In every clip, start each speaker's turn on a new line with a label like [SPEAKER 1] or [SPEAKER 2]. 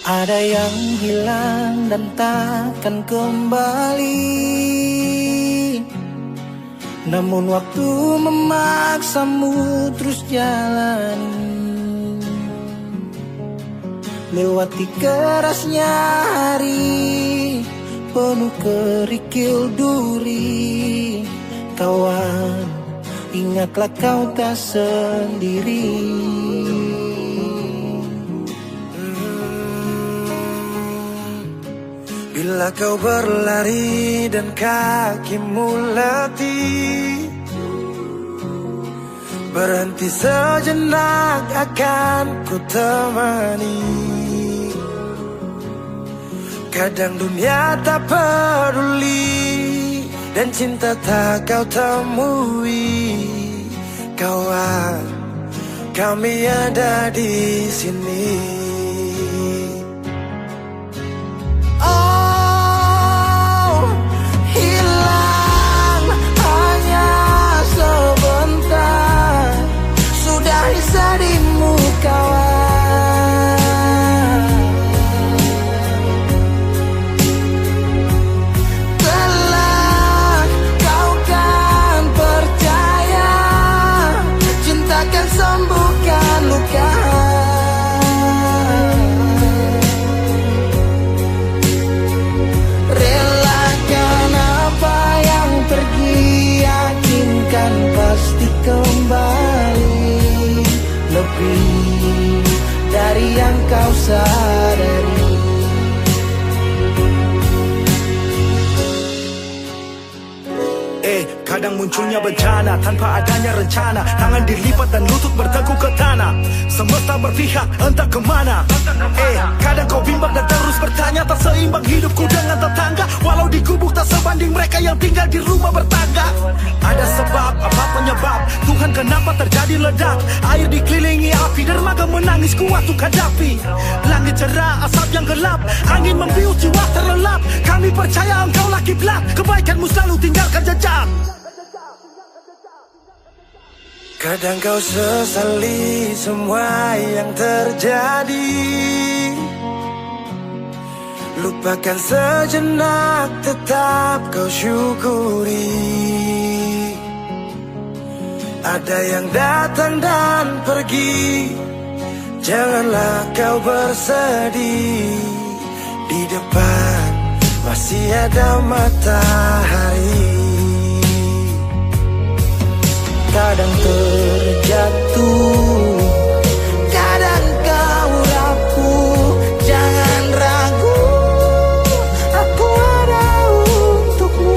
[SPEAKER 1] Ada yang hilang dan takkan kembali, namun waktu memaksamu terus jalani. Lewati kerasnya hari, penuh kerikil duri. Kawan, ingatlah kau tak sendiri. Bila kau berlari dan kakimu letih, berhenti sejenak akan ku temani. Kadang dunia tak peduli dan cinta tak kau temui. Kawan, kami ada di sini. Darimu kawan, kelak kau kan percaya, cinta kan sembuhkan luka. Relakan apa yang pergi, yakinkan pasti kembali. Lebih dari yang kau sadari.
[SPEAKER 2] Kadang munculnya bencana tanpa adanya rencana. Tangan dilipat dan lutut bertekuk ke tanah. Semesta berpihak entah kemana. Kadang kau bimbang dan terus bertanya, tak seimbang hidupku dengan tetangga. Walau di gubuk tak sebanding mereka yang tinggal di rumah bertangga. Ada sebab, apa penyebab? Tuhan kenapa terjadi ledak? Air dikelilingi api, dermaga menangis kuat untuk hadapi. Langit cerah, asap yang gelap, angin membius jiwa terlelap. Kami percaya engkau lah kiblat, kebaikanmu selalu tinggalkan jejak.
[SPEAKER 1] Kadang kau sesali semua yang terjadi, lupakan sejenak, tetap kau syukuri. Ada yang datang dan pergi, janganlah kau bersedih. Di depan masih ada matahari. Kadang terjatuh, kadang kau rapuh. Jangan ragu, aku ada untukmu.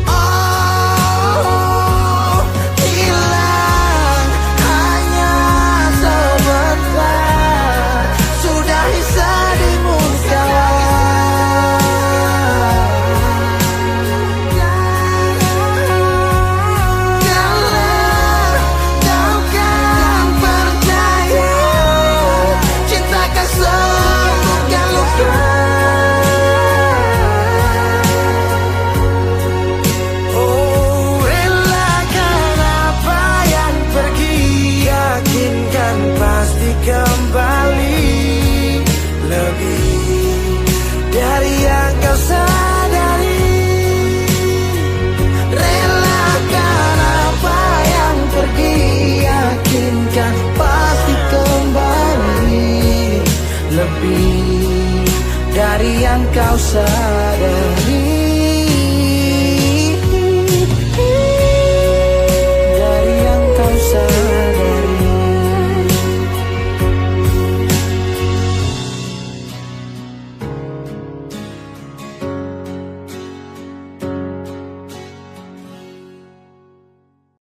[SPEAKER 1] Oh, hilang hanya sebentar, sudahi sedihmu kawan. Kembali lebih dari yang kau sadari. Relakan apa yang pergi, yakinkan pasti kembali. Lebih dari yang kau sadari. Dari yang kau sadari.